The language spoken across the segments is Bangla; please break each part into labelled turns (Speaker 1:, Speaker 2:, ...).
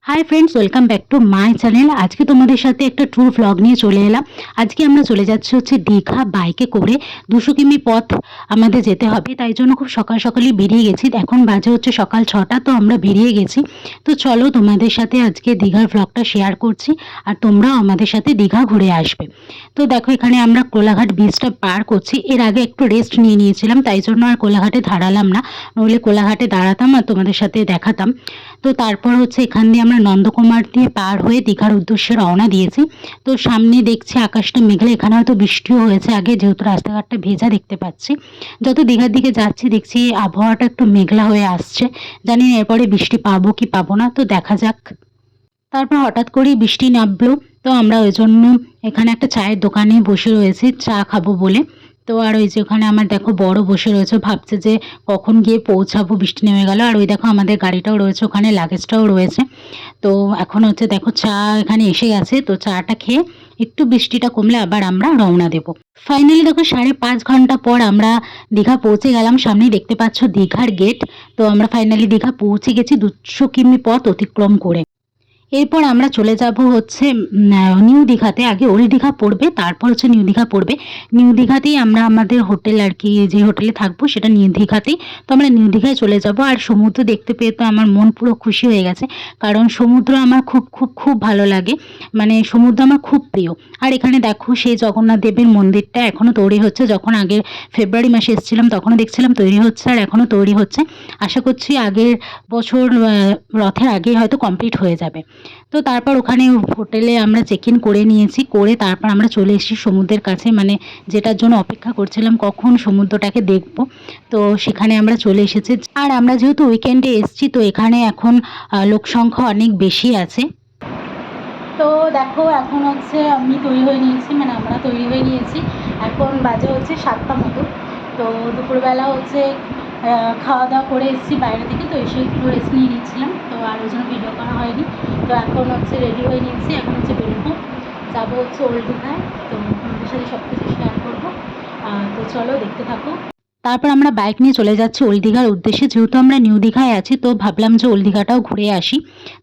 Speaker 1: High friends welcome back to my channel. आज के तुम्हारे साथे एक टूर व्लग निये चले एलाम। आज के आमरा चले जाচ্ছি হচ্ছে দীঘা বাইকে করে 200 কিমি পথ আমাদের যেতে হবে, তাই জন্য খুব সকাল সকালই বেরিয়ে গেছি। এখন বাজে হচ্ছে সকাল 6টা, তো আমরা বেরিয়ে গেছি। তো চলো তোমাদের সাথে আজকে দীঘার ব্লগটা শেয়ার করছি আর তোমরাও আমাদের সাথে দীঘা ঘুরে আসবে। তো দেখো এখানে আমরা কোলাঘাট বিচটা পার করছি। এর আগে একটু রেস্ট নিয়ে নিয়েছিলাম, তাই জন্য আর কোলাঘাটে দাঁড়ালাম না, নইলে কোলাঘাটে দাঁড়াতাম আর তোমাদের সাথে দেখাতাম। তো তারপর হচ্ছে এখান দিয়ে আমরা নন্দকুমার দিয়ে পার হয়ে দীঘার উদ্দেশ্যে রওনা দিয়েছি। তো সামনে দেখছি আকাশটা মেঘলা, এখানে হয়তো বৃষ্টিও হয়েছে আগে, যেহেতু রাস্তাঘাটটা ভেজা দেখতে পাচ্ছি। যত দীঘার দিকে যাচ্ছি দেখছি আবহাওয়াটা একটু মেঘলা হয়ে আসছে, জানি না এরপরে বৃষ্টি পাবো কি পাবো না, তো দেখা যাক। তারপর হঠাৎ করেই বৃষ্টি নামলো, তো আমরা ওই জন্য এখানে একটা চায়ের দোকানে বসে রয়েছি চা খাবো বলে। তো আর ওই যে ওখানে আমার দেখো বড় বসে রয়েছে, ভাবছে যে কখন গিয়ে পৌঁছাবো, বৃষ্টি নেমে গেল। আর ওই দেখো আমাদের গাড়িটাও রয়েছে ওখানে, লাগেজটাও রয়েছে। তো এখন হচ্ছে দেখো চা এখানে এসে গেছে, তো চাটা খেয়ে একটু বৃষ্টিটা কমলে আবার আমরা রওনা দেব। ফাইনালি দেখো 5.5 ঘন্টা পর আমরা দীঘা পৌঁছে গেলাম। সামনেই দেখতে পাচ্ছ দীঘার গেট। তো আমরা ফাইনালি দীঘা পৌঁছে গেছি 200 কিমি পথ অতিক্রম করে। এরপর আমরা চলে যাব হচ্ছে নিউ দীঘাতে। আগে ওল্ড দীঘা পড়বে, তারপর হচ্ছে নিউ দীঘা পড়বে। নিউ দীঘাতেই আমরা আমাদের হোটেল আর কি, যে হোটেলে থাকবো সেটা নিউ দীঘাতেই। তো আমরা নিউ দীঘায় চলে যাব। আর সমুদ্র দেখতে পেয়ে তো আমার মন পুরো খুশি হয়ে গেছে, কারণ সমুদ্র আমার খুব খুব খুব ভালো লাগে, মানে সমুদ্র আমার খুব প্রিয়। আর এখানে দেখো সেই জগন্নাথ দেবের মন্দিরটা এখনও তৈরি হচ্ছে। যখন আগের ফেব্রুয়ারি মাসে এসেছিলাম তখনও দেখছিলাম তৈরি হচ্ছে, আর এখনও তৈরি হচ্ছে। আশা করছি আগের বছর রথের আগে হয়তো কমপ্লিট হয়ে যাবে। তো তারপর ওখানে হোটেলে আমরা চেক ইন করে নিয়েছি, করে তারপর আমরা চলে এসেছি সমুদ্রের কাছে, মানে যেটার জন্য অপেক্ষা করছিলাম কখন সমুদ্রটাকে দেখব। তো সেখানে আমরা চলে এসেছি। আর আমরা যেহেতু উইকেন্ডে এসেছি, তো এখানে এখন লোক সংখ্যা অনেক বেশি আছে। তো দেখো এখন হচ্ছে আমি তৈরি হয়ে নিয়েছি, মানে আমরা তৈরি হয়ে নিয়েছি। এখন বাজে হচ্ছে 7টা মতো। তো দুপুরবেলা হচ্ছে খাওয়া দাওয়া করে এসেছি বাইরে থেকে, তো এসে একটু রেস্ট নিয়ে নিয়েছিলাম, তো আর ওই জন্য ভিডিও করা হয়নি। তো এখন হচ্ছে রেডি হয়ে নিয়েছি, এখন হচ্ছে বেরোবো, যাবো হচ্ছে ওল্ড দীঘায়। তো তোমাদের সাথে সব কিছু শেয়ার করবো, তো চলো দেখতে থাকো। তারপর আমরা বাইক নিয়ে চলে যাচ্ছি ওল্ড দীঘার উদ্দেশ্যে। যেহেতু আমরা নিউ দীঘায় আছি, তো ভাবলাম যে ওল্ড দীঘাটাও ঘুরে আসি।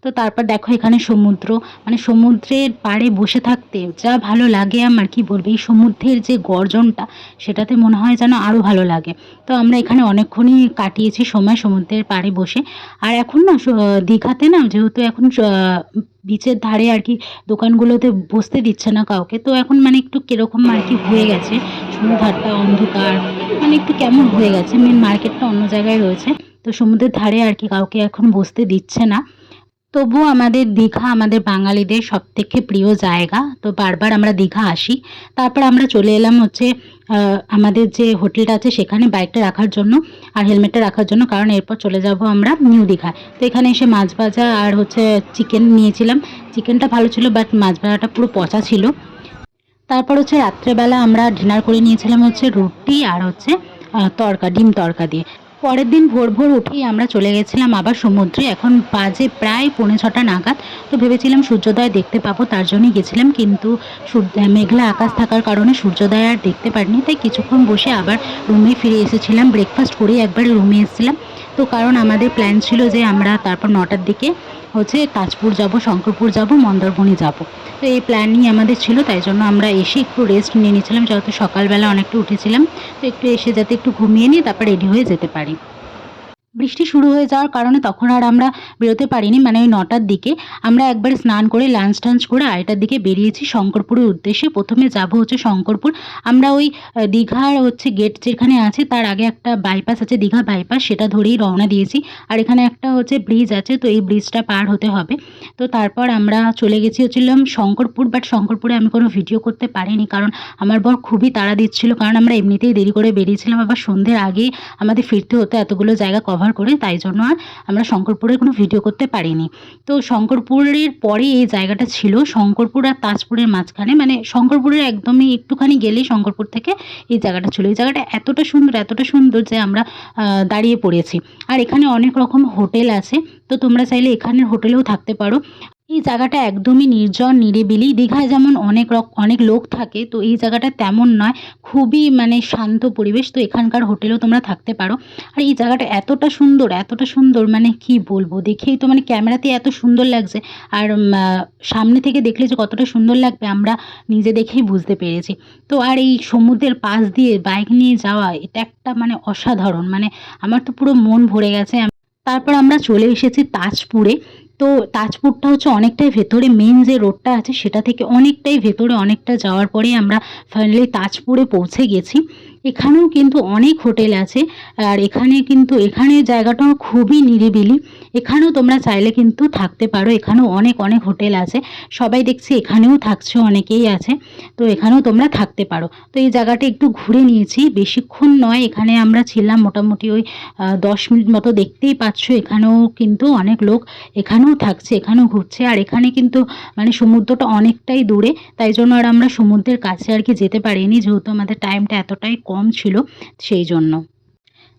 Speaker 1: তো তারপর দেখো এখানে সমুদ্র, মানে সমুদ্রের পাড়ে বসে থাকতে যা ভালো লাগে আমার, কি বলবো, এই সমুদ্রের যে গর্জনটা সেটাতে মনে হয় যেন আরও ভালো লাগে। তো আমরা এখানে অনেকক্ষণই কাটিয়েছি সময় সমুদ্রের পাড়ে বসে। আর এখন না দীঘাতে না, যেহেতু এখন বিচের ধারে আর কি দোকানগুলোতে বসতে দিচ্ছে না কাউকে, তো এখন মানে একটু কীরকম আর কি হয়ে গেছে, সমুদ্রটা অন্ধকার, মানে একটু কেমন হয়ে গেছে। মেন মার্কেটটা অন্য জায়গায় রয়েছে, তো সমুদ্রের ধারে আর কি কাউকে এখন বসতে দিচ্ছে না। তবুও আমাদের দীঘা আমাদের বাঙালিদের সবথেকে প্রিয় জায়গা, তো বারবার আমরা দীঘা আসি। তারপর আমরা চলে এলাম হচ্ছে আমাদের যে হোটেলটা আছে সেখানে বাইকটা রাখার জন্য আর হেলমেটটা রাখার জন্য, কারণ এরপর চলে যাব আমরা নিউ দীঘায়। তো এখানে এসে মাছ ভাজা আর হচ্ছে চিকেন নিয়েছিলাম। চিকেনটা ভালো ছিল, বাট মাছ ভাজাটা পুরো পচা ছিল। তারপর হচ্ছে রাত্রেবেলা আমরা ডিনার করে নিয়েছিলাম হচ্ছে রুটি আর হচ্ছে ডিম তড়কা দিয়ে। পরের দিন ভোর ভোর উঠেই আমরা চলে গেছিলাম আবার সমুদ্রে। এখন বাজে প্রায় 6:45 নাগাদ। তো ভেবেছিলাম সূর্যোদয় দেখতে পাবো, তার জন্যই গেছিলাম, কিন্তু মেঘলা আকাশ থাকার কারণে সূর্যোদয় আর দেখতে পারিনি। তাই কিছুক্ষণ বসে আবার রুমে ফিরে এসেছিলাম, ব্রেকফাস্ট করেই একবারে রুমে এসেছিলাম। তো কারণ আমাদের প্ল্যান ছিল যে আমরা তারপর 9টার দিকে হচ্ছে তাজপুর যাব, শঙ্করপুর যাব, মন্দারমণি যাব। তো এই প্ল্যানই আমাদের ছিল, তাই জন্য আমরা এসে একটু রেস্ট নিয়ে নিয়েছিলাম, যেহেতু সকালবেলা অনেকটা উঠেছিলাম। তো একটু এসে যাতে একটু ঘুমিয়ে নিই, তারপর রেডি হয়ে যেতে পারি। বৃষ্টি শুরু হয়ে যাওয়ার কারণে তখন আর আমরা বেরোতে পারিনি, মানে ওই 9টার দিকে আমরা একবার স্নান করে লাঞ্চ টাঞ্চ করে 8টার দিকে বেরিয়েছি শঙ্করপুরের উদ্দেশ্যে। প্রথমে যাব হচ্ছে শঙ্করপুর। আমরা ওই দীঘার হচ্ছে গেট যেখানে আছে তার আগে একটা বাইপাস আছে, দীঘা বাইপাস, সেটা ধরেই রওনা দিয়েছি। আর এখানে একটা হচ্ছে ব্রিজ আছে, তো এই ব্রিজটা পার হতে হবে। তো তারপর আমরা চলে হচ্ছিলাম শঙ্করপুর, বাট শঙ্করপুরে আমি কোনো ভিডিও করতে পারিনি, কারণ আমার বর খুবই তাড়া দিচ্ছিল, কারণ আমরা এমনিতেই দেরি করে বেরিয়েছিলাম, আবার সন্ধ্যের আগেই আমাদের ফিরতে হতো এতগুলো জায়গা কভার করে, তাই জন্য আর আমরা শঙ্করপুরের কোনো ভিডিও করতে পারিনি। তো শঙ্করপুরের পরে এই জায়গাটা ছিল, শঙ্করপুর আর তাজপুরের মাঝখানে, মানে শঙ্করপুরের একদমই একটুখানি গেলেই শঙ্করপুর থেকে এই জায়গাটা ছিল। এই জায়গাটা এতটা সুন্দর যে আমরা দাঁড়িয়ে পড়েছি। আর এখানে অনেক রকম হোটেল আছে, তো তোমরা চাইলে এখানের হোটেলেও থাকতে পারো। এই জায়গাটা একদমই নির্জন নিরিবিলি। দীঘায় যেমন অনেক লোক থাকে, তো এই জায়গাটা তেমন নয়। খুবই মানে শান্ত পরিবেশ। তো এখানকার হোটেলেও তোমরা থাকতে পারো। আর এই জায়গাটা এতটা সুন্দর মানে কি বলবো? দেখেই তো মানে ক্যামেরাতে এত সুন্দর লাগছে। আর সামনে থেকে দেখলে যে কতটা সুন্দর লাগবে আমরা নিজে দেখেই বুঝতে পেরেছি। তো আর এই সমুদ্রের পাশ দিয়ে বাইক নিয়ে যাওয়া এটা একটা মানে অসাধারণ। মানে আমার তো পুরো মন ভরে গেছে। তারপর আমরা চলে এসেছি তাজপুরে। তো তাজপুরটা হচ্ছে অনেকটাই ভেতরে, মেইন যে রোডটা আছে সেটা থেকে অনেকটাই ভেতরে, অনেকটা যাওয়ার পরেই আমরা ফাইনালি তাজপুরে পৌঁছে গেছি। এখানেও কিন্তু অনেক হোটেল আছে। আর এখানে জায়গাটাও খুবই নিরিবিলি। এখানেও তোমরা চাইলে কিন্তু থাকতে পারো। এখানেও অনেক হোটেল আছে। সবাই দেখছি এখানেও থাকছে, অনেকেই আছে। তো এখানেও তোমরা থাকতে পারো। তো এই জায়গাটা একটু ঘুরে নিয়েছি, বেশিক্ষণ নয়। এখানে আমরা ছিলাম মোটামুটি ওই 10 মিনিট মতো। দেখতেই পাচ্ছ এখানেও কিন্তু অনেক লোক এখানেও থাকছে, এখানেও ঘুরছে। আর এখানে কিন্তু মানে সমুদ্রটা অনেকটাই দূরে, তাই জন্য আর আমরা সমুদ্রের কাছে আর কি যেতে পারিনি, যেহেতু আমাদের টাইমটা এতটাই কম ছিল সেই জন্য।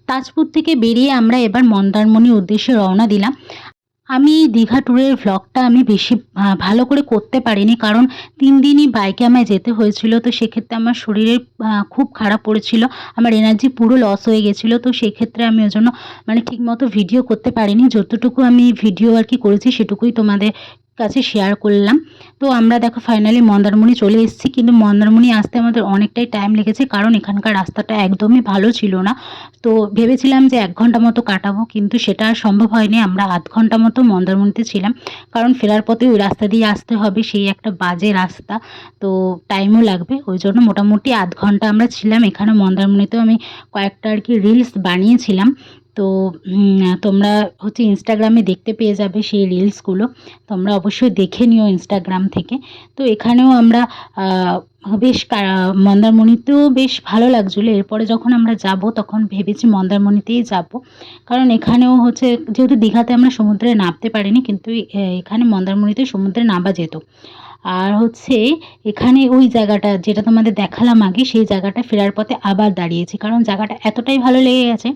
Speaker 1: তাজপুর থেকে বেরিয়ে আমরা এবার মন্দারমণির উদ্দেশ্যে রওনা দিলাম। আমি এই দীঘা ট্যুরের ভ্লগটা আমি বেশি ভালো করে করতে পারিনি, কারণ 3 দিনই বাইকে আমায় যেতে হয়েছিল। তো সেক্ষেত্রে আমার শরীরের খুব খারাপ পড়েছিল, আমার এনার্জি পুরো লস হয়ে গেছিলো। তো সেক্ষেত্রে আমি ওই জন্য মানে ঠিকমতো ভিডিও করতে পারিনি। যতটুকু আমি ভিডিও আর কি করেছি সেটুকুই তোমাদের কাছে শেয়ার করলাম। তো আমরা দেখো ফাইনালি মন্দারমণি চলে এসেছি, কিন্তু মন্দারমণি আসতে আমাদের অনেকটাই টাইম লেগেছে, কারণ এখানকার রাস্তাটা একদমই ভালো ছিল না। তো ভেবেছিলাম যে 1 ঘন্টা মতো কাটাবো, কিন্তু সেটা আর সম্ভব হয়নি। আমরা আধ ঘন্টা মতো মন্দারমণিতে ছিলাম, কারণ ফেরার পথে ওই রাস্তা দিয়ে আসতে হবে, সেই একটা বাজে রাস্তা। তো টাইমও লাগবে, ওই জন্য মোটামুটি আধ ঘন্টা আমরা ছিলাম এখানে মন্দারমণিতেও। আমি কয়েকটা আর কি রিলস বানিয়েছিলাম। তো তোমরা হচ্ছে ইনস্টাগ্রামে দেখতে পেয়ে যাবে সেই রিলসগুলো। তোমরা অবশ্যই দেখে নিও ইনস্টাগ্রাম থেকে। তো এখানেও আমরা বেশ মন্দারমণিতেও বেশ ভালো লাগছিলো। এরপরে যখন আমরা যাব তখন ভেবেছি মন্দারমণিতেই যাব, কারণ এখানেও হচ্ছে যেহেতু দীঘাতে আমরা সমুদ্রে নামতে পারিনি, কিন্তু এখানে মন্দারমণিতে সমুদ্রে নামা যেত। আর হচ্ছে এখানে ওই জায়গাটা যেটা তোমাদের দেখালাম আগে, সেই জায়গাটা ফেরার পথে আবার দাঁড়িয়েছি, কারণ জায়গাটা এতটাই ভালো লেগে গেছে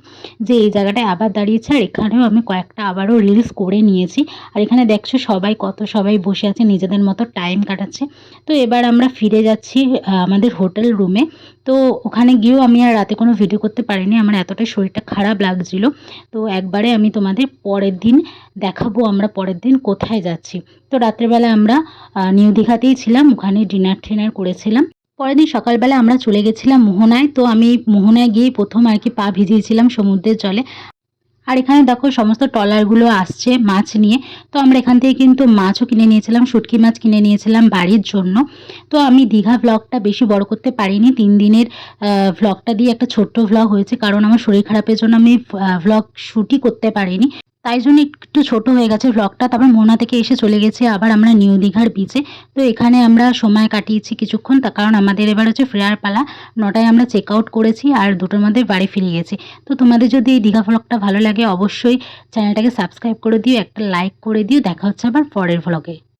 Speaker 1: যে এই জায়গাটায় আবার দাঁড়িয়েছি। আর এখানেও আমি কয়েকটা আবারও রিলস করে নিয়েছি। আর এখানে দেখছো সবাই বসে আছে, নিজেদের মতো টাইম কাটাচ্ছে। তো এবার আমরা ফিরে যাচ্ছি আমাদের হোটেল রুমে। তো ওখানে গিয়েও আমি আর রাতে কোনো ভিডিও করতে পারিনি, আমার এতটাই শরীরটা খারাপ লাগছিল। তো একবারে আমি তোমাদের পরের দিন দেখাবো আমরা পরের দিন কোথায় যাচ্ছি। তো রাত্রেবেলা আমরা নিউ দীঘাতেই ছিলাম, ওখানে ডিনার করেছিলাম। পরের দিন সকালবেলা আমরা চলে গেছিলাম মোহনায়। তো আমি মোহনায় গিয়েই প্রথম আর কি পা ভিজিয়েছিলাম সমুদ্রের জলে। আর এখানে দেখো সমস্ত ট্রলারগুলো আসছে মাছ নিয়ে। তো আমরা এখান থেকে কিন্তু মাছও কিনে নিয়েছিলাম, শুটকি মাছ কিনে নিয়েছিলাম বাড়ির জন্য। তো আমি দীঘা ভ্লগটা বেশি বড় করতে পারিনি, 3 দিনের ভ্লগটা দিয়ে একটা ছোট্ট ভ্লগ হয়েছে, কারণ আমার শরীর খারাপের জন্য আমি ভ্লগ শ্যুটই করতে পারিনি, তাই জন্য একটু ছোট হয়ে গেছে ভ্লগটা। তারপর মোহনা থেকে এসে চলে গেছি আবার আমরা নিউ দীঘার বিচে। তো এখানে আমরা সময় কাটিয়েছি কিছুক্ষণ, তার কারণ আমাদের এবার হচ্ছে ফেরার পালা। 9টায় আমরা চেক আউট করেছি আর 2টোর মধ্যে বাড়ি ফিরে গেছি। তো তোমাদের যদি এই দীঘা ভ্লগটা ভালো লাগে অবশ্যই চ্যানেলটাকে সাবস্ক্রাইব করে দিও, একটা লাইক করে দিও। দেখা হচ্ছে আবার পরের ভ্লগে।